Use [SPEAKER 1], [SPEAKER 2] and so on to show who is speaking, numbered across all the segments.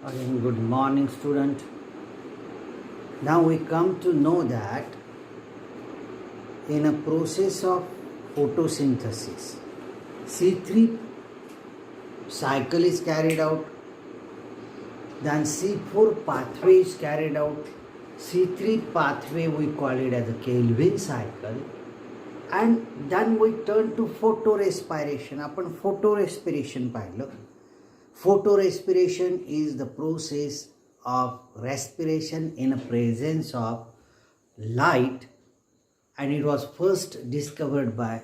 [SPEAKER 1] Again, good morning, student. Now we come to know that in a process of photosynthesis, C3 cycle is carried out, then C4 pathway is carried out. C3 pathway we call it as a Calvin cycle, and then we turn to photorespiration. आपण photorespiration पाहिलं. Photorespiration is the process of respiration in presence of light, and it was first discovered by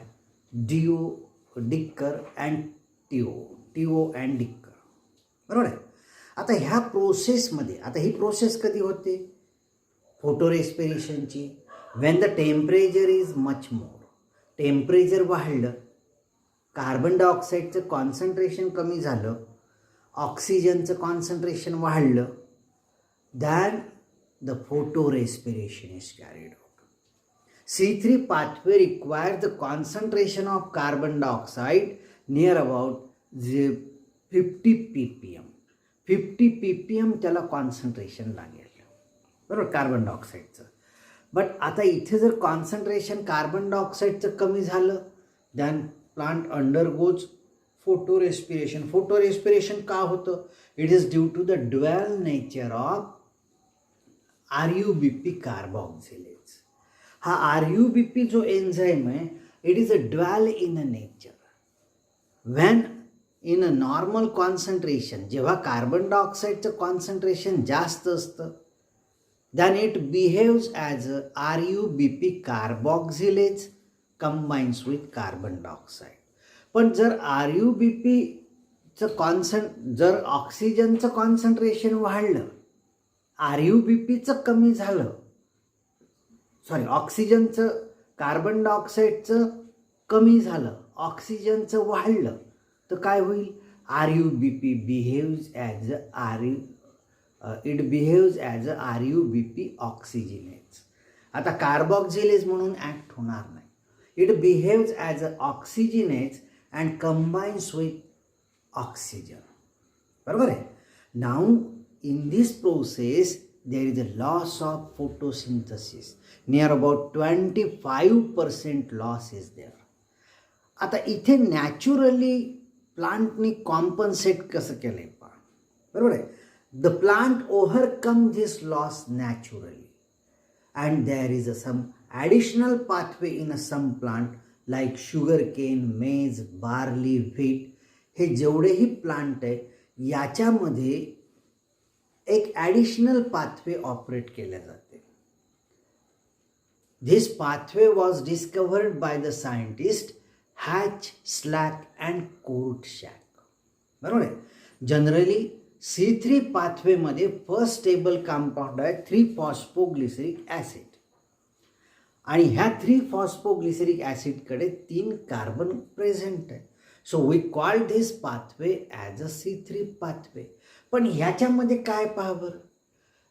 [SPEAKER 1] Dicker and Tio and Dicker. बरोबर आहे. आता ह्या प्रोसेसमध्ये आता ही process कधी होते फोटोरेस्पिरेशनची? When the temperature is much more. Temperature वाढलं, कार्बन डायऑक्साईडचं कॉन्सन्ट्रेशन कमी झालं, ऑक्सिजनचं कॉन्सन्ट्रेशन वाढलं, then the photorespiration is carried out. C3 pathway requires the concentration of carbon dioxide near about 50 ppm. 50 ppm त्याला कॉन्सन्ट्रेशन लागेल, बरोबर, कार्बन डायऑक्साईडचं. बट आता इथे जर कॉन्सन्ट्रेशन कार्बन डायऑक्साईडचं कमी झालं, then plant undergoes photorespiration. Photorespiration का होतं? It is due to the dual nature of RUBP carboxylase. हा RUBP जो एन्झाईम आहे, it is a dual in a nature. When in a normal concentration, जेव्हा carbon डायऑक्साईडचं कॉन्सन्ट्रेशन जास्त असतं, then it behaves as a RUBP carboxylase combines with carbon dioxide. पण जर जर ऑक्सिजनचं कॉन्सन्ट्रेशन वाढलं, RUBPचं कमी झालं, ऑक्सिजनचं कार्बन डायऑक्साईडचं कमी झालं, ऑक्सिजनचं वाढलं, तर काय होईल? RUBP behaves as it behaves as a RUBP oxygenase. आता कार्बोक्सिलेज म्हणून ॲक्ट होणार नाही. It behaves as a oxygenase and combines with oxygen. बरोबर आहे. Now in this process there is a loss of photosynthesis. Near about 25% loss is there. आता इथे naturally प्लांटनी compensate कसं केलं आहे पहा, बरोबर आहे. The plant overcome this loss naturally, and there is some additional pathway in some plant like sugarcane, maize, barley, wheat. हे जेवढेही प्लांट आहे याच्यामध्ये एक ॲडिशनल पाथवे ऑपरेट केल्या जाते. This pathway was discovered by the scientist Hatch, Slack and Kortschak. बरोबर आहे. Generally C3 पाथवेमध्ये फर्स्ट स्टेबल कंपाऊंड आहे 3-फॉस्फोग्लिसरिक ॲसिड, आणि ह्या 3-फॉस्फोग्लिसरिक ॲसिडकडे 3 कार्बन प्रेझेंट आहे. So we call this pathway as a C3 pathway. पण ह्याच्यामध्ये काय पहा बरं,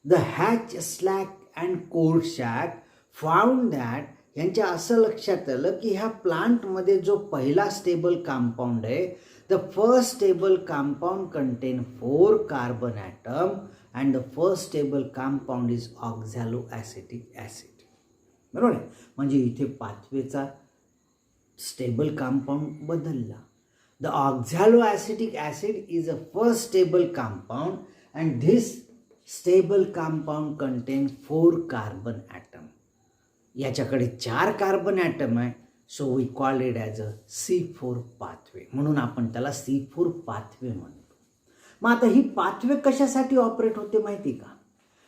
[SPEAKER 1] the Hatch, Slack and Kortschak found that, यांच्या असं लक्षात आलं की ह्या प्लांटमध्ये जो पहिला स्टेबल कंपाऊंड आहे, the first stable compound contain 4 carbon atom and the first stable compound is oxaloacetic acid. बरोबर आहे. म्हणजे इथे पाथवेचा स्टेबल कंपाऊंड बदलला. The oxaloacetic acid is a first stable compound and this stable compound contain 4 carbon atom. याच्याकडे 4 carbon atom आहे. So we call it as a C4 pathway. म्हणून आपण त्याला C4 पाथवे म्हणतो. मग आता ही पाथवे कशासाठी ऑपरेट होते माहिती का?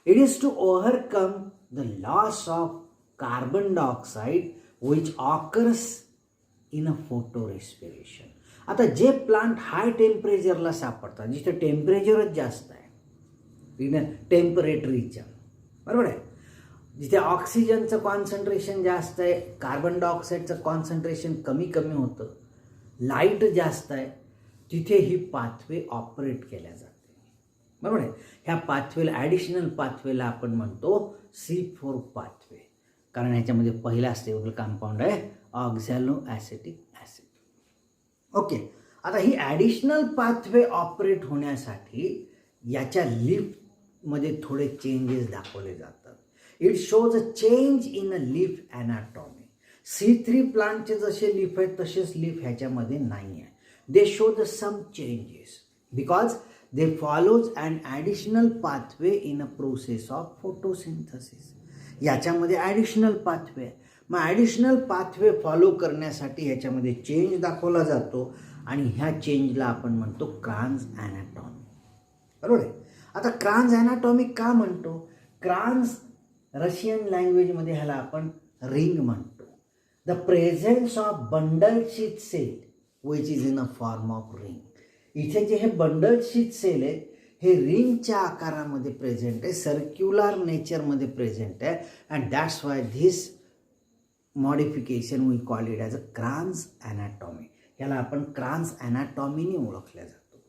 [SPEAKER 1] It is to overcome the loss of carbon dioxide which occurs in a photorespiration. आता जे प्लांट हाय टेम्परेचरला सापडतात, जिथे टेम्परेचरच जास्त आहे, इन अ टेम्परेट रिजन, बरोबर आहे, जिथे ऑक्सिजनचं कॉन्सन्ट्रेशन जास्त आहे, कार्बन डायऑक्साईडचं कॉन्सन्ट्रेशन कमी होतं, लाईट जास्त आहे, तिथे ही पाथवे ऑपरेट केल्या जाते. बरोबर आहे. ह्या पाथवेला, ॲडिशनल पाथवेला आपण म्हणतो C4 पाथवे, कारण ह्याच्यामध्ये पहिला स्टेबल कंपाऊंड आहे ऑक्झॅलोॲसिटिक ॲसिड. ओके. आता ही ॲडिशनल पाथवे ऑपरेट होण्यासाठी याच्या लीफमध्ये थोडे चेंजेस दाखवले जातात. It shows a change in a leaf anatomy. C3 प्लांटचे जसे लीफ आहेत तसेच लीफ ह्याच्यामध्ये नाही आहे. They show the some changes because they follows an additional pathway in a process of photosynthesis. याच्यामध्ये ॲडिशनल पाथवे आहे. मग ॲडिशनल पाथवे फॉलो करण्यासाठी ह्याच्यामध्ये चेंज दाखवला जातो आणि ह्या चेंजला आपण म्हणतो क्रान्झ ॲनाटॉमी. बरोबर आहे. आता क्रान्झ ॲनाटॉमी का म्हणतो? क्रान्झ रशियन लँग्वेजमध्ये ह्याला आपण रिंग म्हणतो. The presence of bundle sheath cell which is in a form of ring. इथे जे हे बंडल शीथ सेल आहेत हे रिंगच्या आकारामध्ये प्रेझेंट आहे, सर्क्युलर नेचरमध्ये प्रेझेंट आहे. And that's why this modification we call it as a Kranz anatomy. याला आपण क्रान्झ ॲनाटॉमीने ओळखल्या जातो.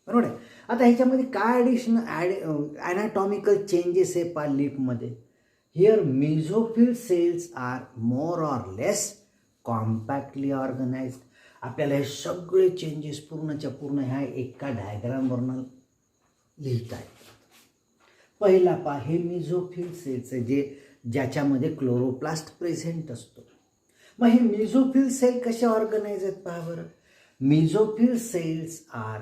[SPEAKER 1] बरोबर आहे. आता ह्याच्यामध्ये काय ॲनाटॉमिकल चेंजेस आहे पा लीफमध्ये? Here mesophyll cells are more or less compactly organised. आपल्याला हे सगळे चेंजेस पूर्णच्या पूर्ण ह्या एका डायग्रामवरनं लिहिता येतात. पहिला पा हे मेझोफिल सेल्स आहे ज्याच्यामध्ये क्लोरोप्लास्ट प्रेझेंट असतो. मग हे मेझोफिल सेल कसे ऑर्गनाइज आहेत पहा बरं. Mesophyll cells are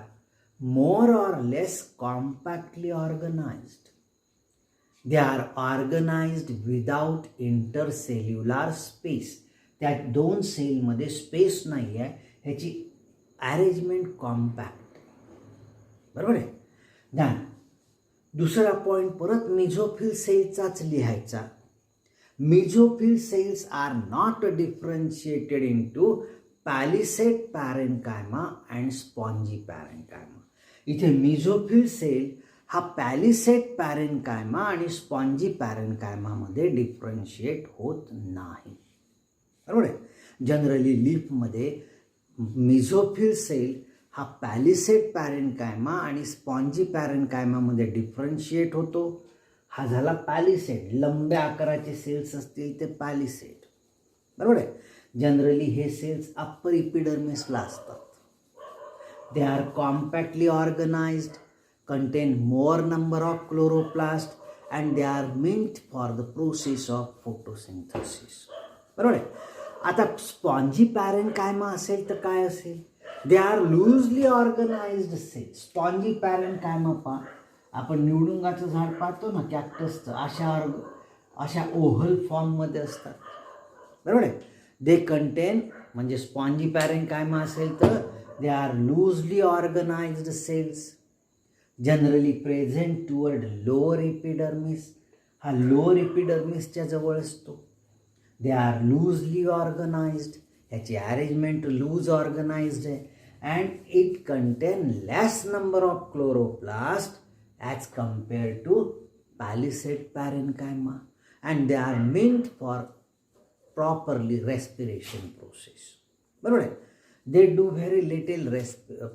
[SPEAKER 1] more or less compactly organized. They are organized without intercellular space. त्यात दोन सेलमध्ये स्पेस नाही आहे, ह्याची अरेंजमेंट कॉम्पॅक्ट. बरोबर आहे. ध्यान. दुसरा पॉईंट परत मेझोफिल सेलचाच लिहायचा. Mesophyll cells are not differentiated into palisade parenchyma and spongy parenchyma. इथे मेझोफिल सेल हा पॅलिसेड पॅरेन्कायमा आणि स्पॉन्जी पॅरेन्कायमामध्ये डिफरन्शिएट होत नाही. बरोबर आहे. जनरली लीफमध्ये मेझोफिल सेल हा पॅलिसेड पॅरेन्कायमा आणि स्पॉन्जी पॅरेन्कायमामध्ये डिफरन्शिएट होतो. हा झाला पॅलिसेड. लंब्या आकाराचे सेल्स असतील ते पॅलिसेड. बरोबर आहे. जनरली हे सेल्स अप्पर इपिडर्मिसला असतात. They are compactly organized, contain more number of chloroplasts and they are meant for the process of photosynthesis. बरोबर आहे. आता स्पॉन्जी पॅरेन्कायमा असेल तर काय असेल? They are loosely organised cell. Spongy parenchyma पहा, आपण निवडुंगाचं झाड पाहतो ना, कॅक्टसचं, अशा ओव्हल फॉर्ममध्ये असतात. बरोबर आहे. दे कंटेन म्हणजे स्पॉन्जी पॅरेन्कायमा असेल तर they are loosely organized cells generally present toward lower epidermis. हा लोअर एपिडर्मिसच्या जवळ असतो. They are loosely organised. ह्याची अरेंजमेंट लूज ऑर्गनाइज्ड आहे. And it contain less number of chloroplast as compare to palisade parenchyma and they are meant for properly respiration process. बरोबर आहे. They do very little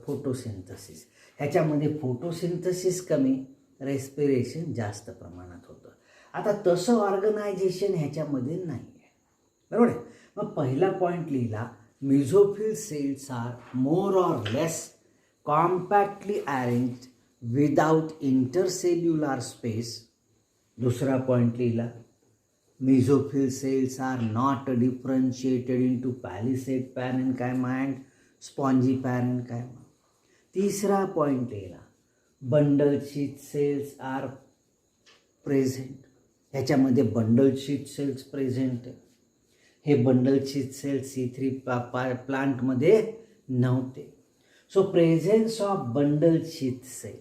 [SPEAKER 1] photosynthesis. ह्याच्यामध्ये photosynthesis कमी, respiration जास्त प्रमाणात होतं. आता तसं ऑर्गनायझेशन ह्याच्यामध्ये नाही आहे. बरोबर आहे. मग पहिला पॉईंट लिहिला, mesophyll cells are more or less compactly arranged without intercellular space. दुसरा पॉईंट लिहिला, mesophyll cells are not differentiated into palisade parenchyma and spongy parenchyma. तिसरा पॉईंट लिहिला, bundle sheath cells are present. ह्याच्यामध्ये बंडल शीथ सेल्स प्रेझेंट आहे. हे bundle sheath cells C3 प्लांटमध्ये नव्हते. So presence of bundle sheath cell.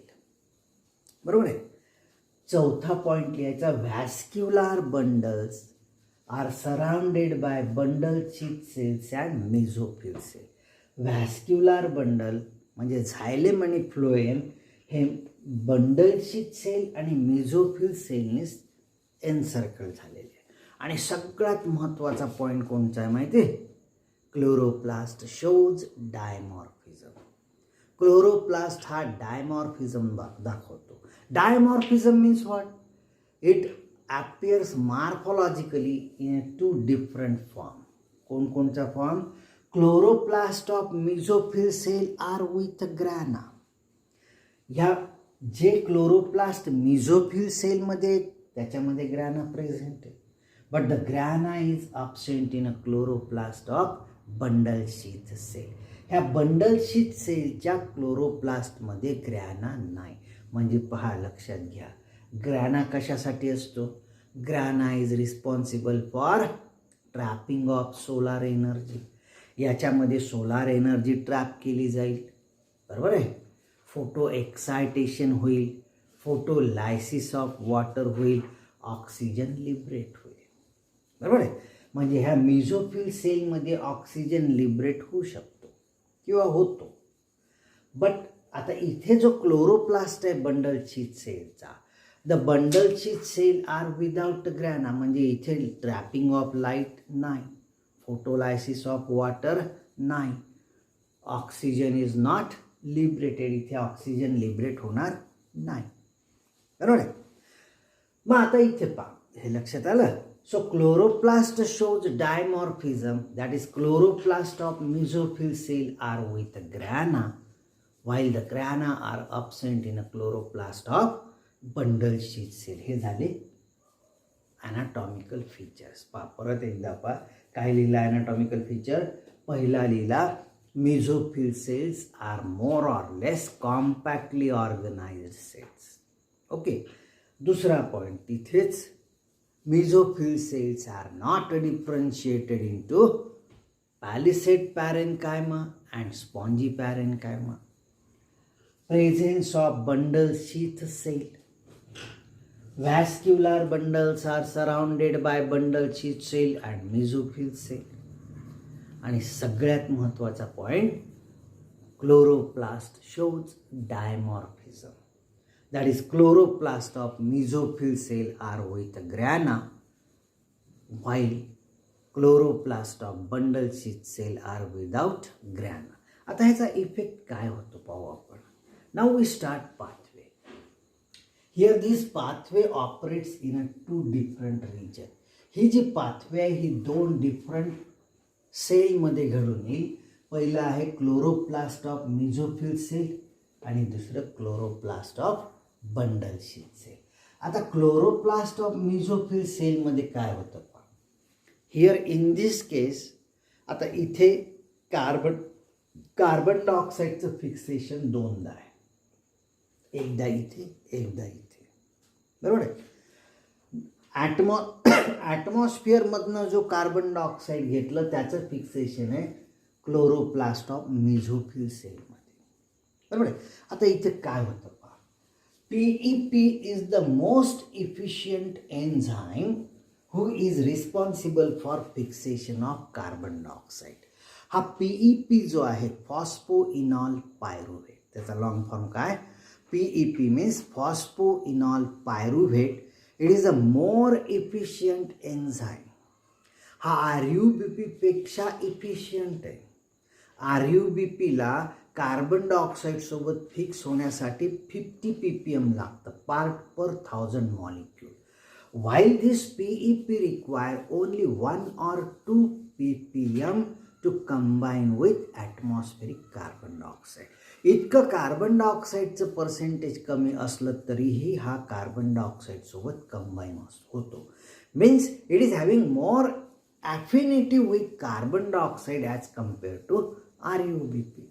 [SPEAKER 1] बरोबर आहे. चौथा पॉईंट लिहायचा, vascular bundles are surrounded by bundle sheath cells and मेझोफिल sale. Vascular bundle म्हणजे झायलेम आणि फ्लोएम हे बंडल शीथ सेल आणि मेझोफिल सेलने एनसर्कल झालेले आहे. आणि सगळ्यात महत्त्वाचा पॉईंट कोणता आहे माहिती आहे? Chloroplast shows dimorphism. क्लोरोप्लास्ट हा डायमॉर्फिझम दाखवतो. Dimorphism means what? It appears morphologically in two different forms. कोणकोणचा form? Chloroplast of mesophyll cell are with grana. ह्या जे क्लोरोप्लास्ट मिझोफिल सेलमध्ये त्याच्यामध्ये ग्रॅना प्रेझेंट आहे, but the grana is absent in a chloroplast of bundle sheath cell. ह्या bundle sheath सेलच्या क्लोरोप्लास्टमध्ये ग्रॅना नाही. म्हणजे पहा, लक्षात घ्या, ग्रॅना कशासाठी असतो? Grana is responsible for trapping of solar energy. याच्यामध्ये सोलार एनर्जी ट्रॅप केली जाईल, बरोबर आहे. फोटो एक्सायटेशन होईल, फोटोलायसिस ऑफ वॉटर होईल, ऑक्सिजन लिबरेट होईल, बरोबर आहे. म्हणजे ह्या मिझोफिल सेलमध्ये ऑक्सिजन लिबरेट होऊ शकतो किंवा होतो. बट आता इथे जो क्लोरोप्लास्ट आहे बंडल शीथ सेलचा, the bundle sheath cell are without grana. म्हणजे इथे ट्रॅपिंग ऑफ लाईट नाही, फोटोलायसिस ऑफ वॉटर नाही, ऑक्सिजन इज नॉट लिबरेटेड. इथे ऑक्सिजन लिबरेट होणार नाही, बरोबर आहे. मग आता इथे पहा, हे लक्षात आलं. So chloroplast shows dimorphism, that is chloroplast of mesophyll cell are with grana while the grana are absent in a chloroplast of bundle sheath cell. हे झाले anatomical features. परत एकदा पहा, काय लिहिलं anatomical feature? पहिला लिहिला, mesophil cells are more or less compactly organized cells. Okay. दुसरा पॉइंट तिथेच, mesophil cells are not differentiated into palisade parenchyma and spongy parenchyma. Presence of bundle sheath cell. Vascular bundles are surrounded by bundle sheath cell and mesophil cell. आणि सगळ्यात महत्त्वाचा point, chloroplast shows dimorphism. That is chloroplast of mesophil cell are with grana while chloroplast of bundle sheath cell are without grana. आता ह्याचा effect काय होतो पाहू आपण. Now we start pathway. Here this pathway operates in a two different region. ही जी pathway आहे ही दोन डिफरंट सेलमध्ये घडून येईल. पहिलं आहे क्लोरोप्लास्ट ऑफ मिझोफिल सेल आणि दुसरं chloroplast of bundle sheath cell. आता क्लोरोप्लास्ट ऑफ मिझोफिल सेलमध्ये काय होतं पहा. हिअर इन दिस केस, आता इथे कार्बन डायऑक्साईडचं फिक्सेशन दोनदा आहे, एकदा इथे एकदा इथे, बरोबर आहे. ॲटमॉस्फिअरमधनं जो कार्बन डायऑक्साईड घेतलं त्याचं फिक्सेशन आहे क्लोरोप्लास्ट ऑफ मिझोफिल सेलमध्ये, बरोबर आहे. आता इथे काय होतं पहा, PEP is the most efficient enzyme who is responsible for fixation of carbon dioxide. हा PEP जो आहे फॉस्फोइनॉल पायरुव्हेट, त्याचा लॉंग फॉर्म काय? PEP means phosphoenol pyruvate. It is a more efficient enzyme. हा RUBP पेक्षा इफिशियंट आहे. RUBPला carbon dioxide सोबत fix होण्यासाठी 50 ppm लागतं, part per 1000 molecule. While this PEP require only 1 or 2 ppm to combine with atmospheric carbon dioxide. इतकं carbon डायऑक्साईडचं percentage कमी असलं तरीही हा कार्बन डायऑक्साईड सोबत कंबाईन होतो. Means it is having more affinity with carbon dioxide as compare to RUBP,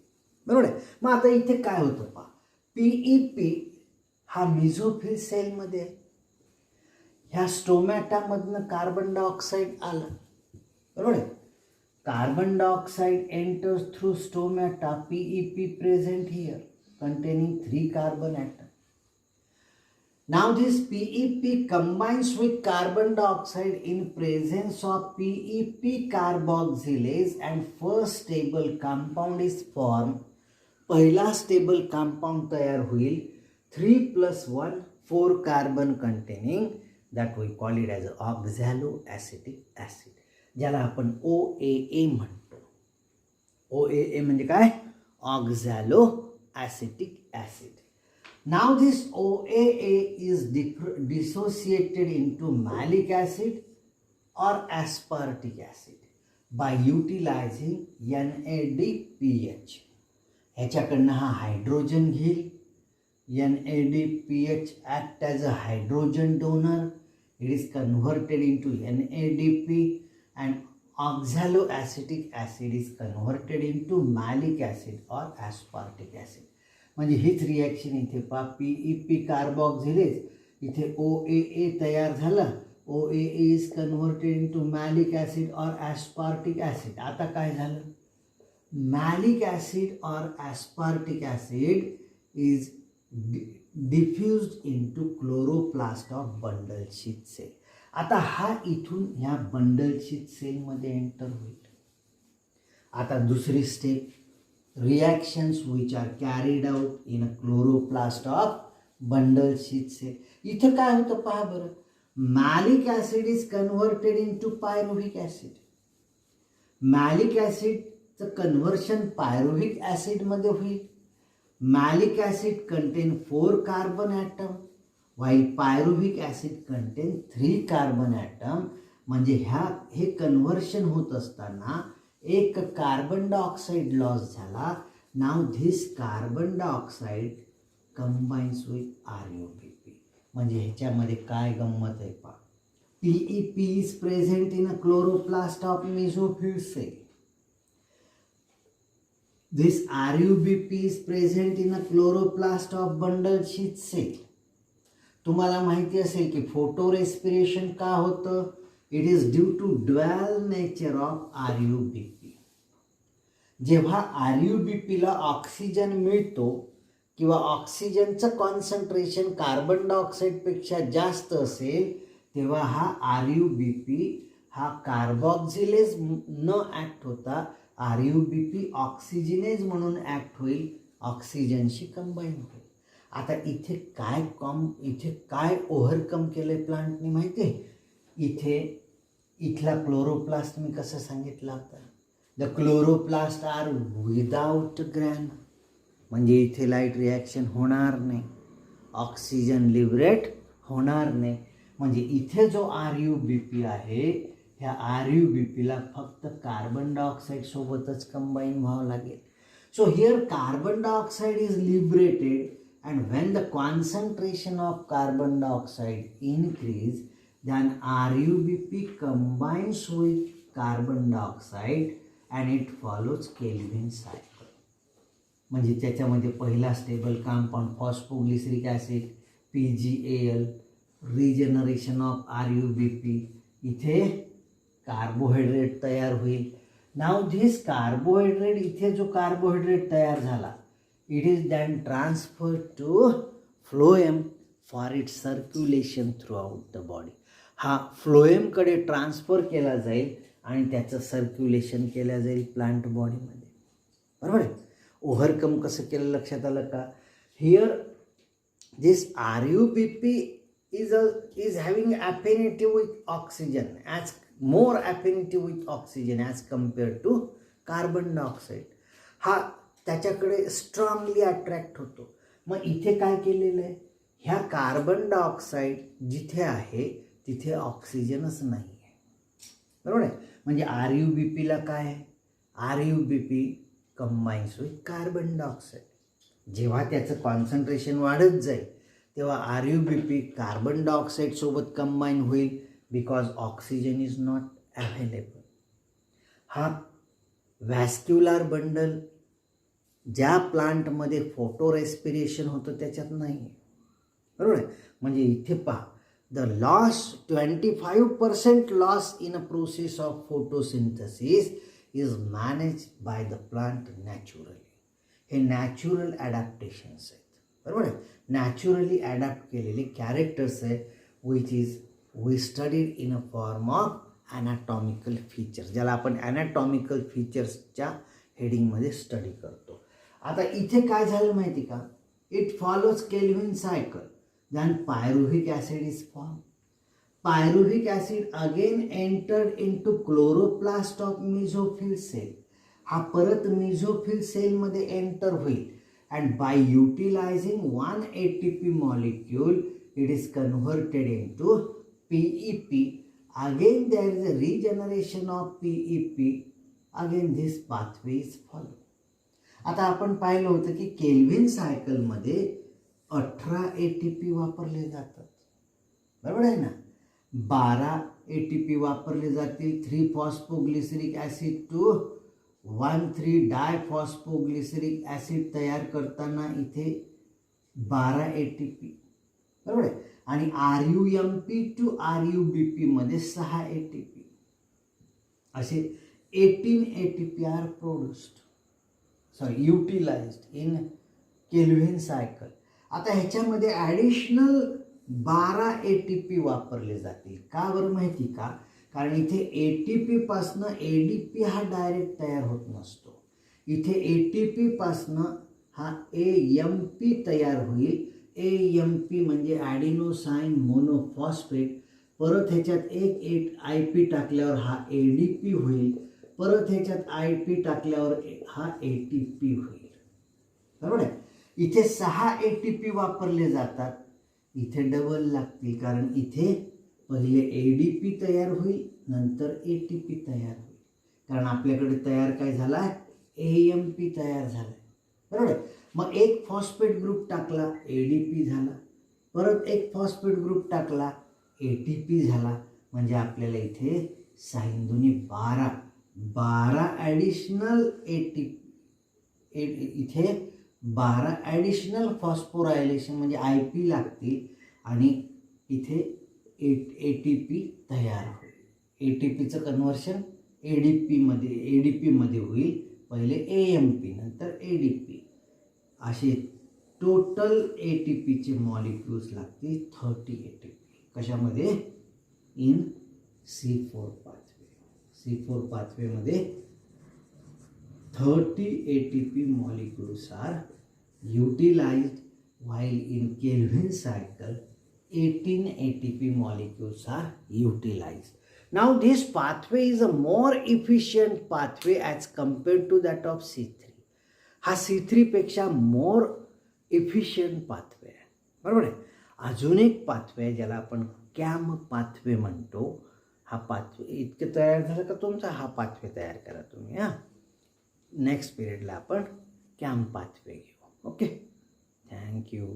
[SPEAKER 1] बरोबर आहे. मग आता इथे काय होतं पहा, PEP हा मिझोफिल सेलमध्ये आहे, ह्या स्टोमॅटामधनं कार्बन डायऑक्साईड आलं, बरोबर आहे. Carbon dioxide enters through stomata, PEP present here, containing 3 carbon atoms. Now this PEP combines with carbon dioxide in presence of PEP carboxylase and first stable compound is formed. पहिला stable compound तयार होईल, 3+1 4 carbon containing, that we call it as oxaloacetic acid, ज्याला आपण OAA म्हणतो. OAA म्हणजे काय? Oxaloacetic acid. Now this OAA is dissociated into malic acid or aspartic acid by utilizing NADPH. ह्याच्याकडनं हा hydrogen घेईल, NADPH act as a hydrogen donor. It is converted into NADP, and oxaloacetic acid is converted into malic acid or aspartic acid. म्हणजे हीच reaction इथे पहा, PEP कार्बोक्झिलेज, इथे OAA तयार झाला. OAA is converted into malic acid or aspartic acid. आता काय झालं? Malic acid or aspartic acid is diffused into chloroplast of bundle sheath cell. आता हा इथून ह्या बंडल शीथ सेलमध्ये एंटर होईल. आता दुसरी step, reactions which are carried out in a chloroplast of bundle sheath cell. इथं काय होतं पहा बरं, malic acid is converted into pyruvic acid. Malic ॲसिडचं कन्व्हर्शन पायरुव्हिक ॲसिडमध्ये होईल. Malic acid contain 4 carbon atom while pyruvic acid contain 3 carbon atom. म्हणजे हे कन्व्हर्शन होत असताना एक कार्बन डायऑक्साईड लॉस झाला. Now this carbon dioxide combines with RUBP. म्हणजे ह्याच्यामध्ये काय गंमत आहे पहा, PEP is present in a chloroplast of mesophyll cell. This RUBP is present in a chloroplast of bundle sheath cell. तुम्हाला माहिती असेल की फोटो रेस्पिरेशन का होतं? It is due to dual nature of RUBP. जेव्हा RUBPला ऑक्सिजन मिळतो किंवा ऑक्सिजनचं कॉन्सन्ट्रेशन कार्बन डायऑक्साईडपेक्षा जास्त असेल, तेव्हा हा RUBP हा कार्बोक्झिलेज न ॲक्ट होता RUBP ऑक्सिजनेज म्हणून ॲक्ट होईल, ऑक्सिजनशी कंबाईन होईल. आता इथे काय ओव्हरकम केलं प्लांटने माहिती आहे? इथला क्लोरोप्लास्ट मी कसं सांगितलं होतं, the chloroplast are without grana. म्हणजे इथे लाईट रिॲक्शन होणार नाही, ऑक्सिजन लिबरेट होणार नाही. म्हणजे इथे जो RUBP आहे, ह्या RUBPला फक्त कार्बन डायऑक्साईड सोबतच कंबाईन व्हावं लागेल. So here carbon dioxide is liberated, and when the concentration of carbon dioxide increase, then RUBP combines with carbon dioxide and it follows Kelvin cycle. म्हणजे त्याच्यामध्ये पहिला stable compound phosphoglyceric acid PgAl, regeneration of RUBP, इथे carbohydrate तयार होईल. नाव this carbohydrate, इथे जो carbohydrate तयार झाला, it is then transferred to phloem for its circulation throughout the body. हा फ्लोएमकडे ट्रान्सफर केला जाईल आणि त्याचं सर्क्युलेशन केलं जाईल प्लांट बॉडीमध्ये. बरोबर आहे? ओव्हरकम कसं केलं लक्षात आलं का? Here this RUBP is having affinity with oxygen, as more affinity with oxygen as compared to carbon dioxide. हा त्याच्याकडे स्ट्रॉंगली अट्रॅक्ट होतो. मग इथे काय केलेलं आहे, ह्या कार्बन डायऑक्साईड जिथे आहे तिथे ऑक्सिजनच नाही आहे. बरोबर आहे? म्हणजे RUBPला काय आहे, RUBP combines with carbon dioxide. जेव्हा त्याचं कॉन्सन्ट्रेशन वाढत जाईल तेव्हा RUBP कार्बन डायऑक्साईड सोबत कंबाईन होईल, because oxygen is not available. हा व्हॅस्क्युलर बंडल ज्या प्लांटमध्ये फोटो रेस्पिरेशन होतं त्याच्यात नाही आहे. बरोबर आहे? म्हणजे इथे पहा, the loss 25% loss in a process of photosynthesis is manage by the plant naturally. हे नॅचरल ॲडॅप्टेशन्स आहेत. बरोबर आहे? नॅचरली ॲडॅप्ट केलेले कॅरेक्टर्स आहेत, which is we studied in a form of anatomical features, ज्याला आपण ॲनाटॉमिकल फीचर्सच्या हेडिंगमध्ये स्टडी करतो. आता इथे काय झालं माहिती का, it follows kelvin cycle, then pyruvic acid is formed. Pyruvic acid again entered into chloroplast of mesophyll cell. हा परत मेसोफिल सेलमध्ये एंटर होईल, and by utilizing one ATP molecule it is converted into PEP. Again there is a regeneration of PEP. Again this pathway is followed. आता आपण पाहिलं होतं की kelvin सायकलमध्ये 18 ATP वापरले जातात. बरोबर आहे ना. 12 ATP वापरले जातील 3-फॉस्फोग्लिसरिक ॲसिड टू 1,3-डायफॉस्फोग्लिसरिक ॲसिड तयार करताना इथे 12 ATP. बरोबर आहे. आणि RUMP टू RUBP मध्ये 6 ATP. असे 18 ATP are produced utilised in Calvin cycle. आता ह्याच्यामध्ये ॲडिशनल 12 ATP वापरले जातील. का बरं माहिती का? कारण इथे ATP पासनं ADP हा डायरेक्ट तयार होत नसतो. इथे ATP पासनं हा AMP तयार होईल. AMP म्हणजे ॲडिनोसाइन मोनोफॉस्फेट. परत ह्याच्यात एक IP टाकल्यावर हा ADP होईल. परत ह्याच्यात IP टाकल्यावर हा ATP होईल. बरोबर आहे. इथे 6 ATP वापरले जातात. इथे डबल लागतील कारण इथे पहिले ADP तयार होईल, नंतर ATP तयार होईल. कारण आपल्याकडे तयार काय झाला आहे? AMP तयार झाला. बरोबर आहे. मग एक फॉस्फेट ग्रुप टाकला ADP झाला. परत एक फॉस्फेट ग्रुप टाकला ATP झाला. म्हणजे आपल्याला इथे 6 दुनी 12 ॲडिशनल ATP. इथे 12 ॲडिशनल फॉस्फोरायलेशन म्हणजे IP लागतील आणि इथे ATP तयार होईल. ATPचं कन्व्हर्शन ADP मध्ये होईल. पहिले AMP नंतर ADP. असे टोटल ATPचे मॉलिक्युल्स लागतील 30 ATP. कशामध्ये? In C4 pathway. C4 पाथवेमध्ये 30 ATP molecules are utilized, while in Kelvin cycle 18 ATP molecules are utilized. Now this pathway is a more efficient pathway as compared to that of C3. हा C3 पेक्षा more efficient pathway आहे. बरोबर आहे. अजून एक pathway आहे ज्याला आपण कॅम पाथवे म्हणतो. हा पाथवे इतके तयार झालं का तुमचा हा पाथवे तयार करा तुम्ही. नेक्स्ट पिरियडला आपण कॅम पाथवे घेऊ. Okay, thank you.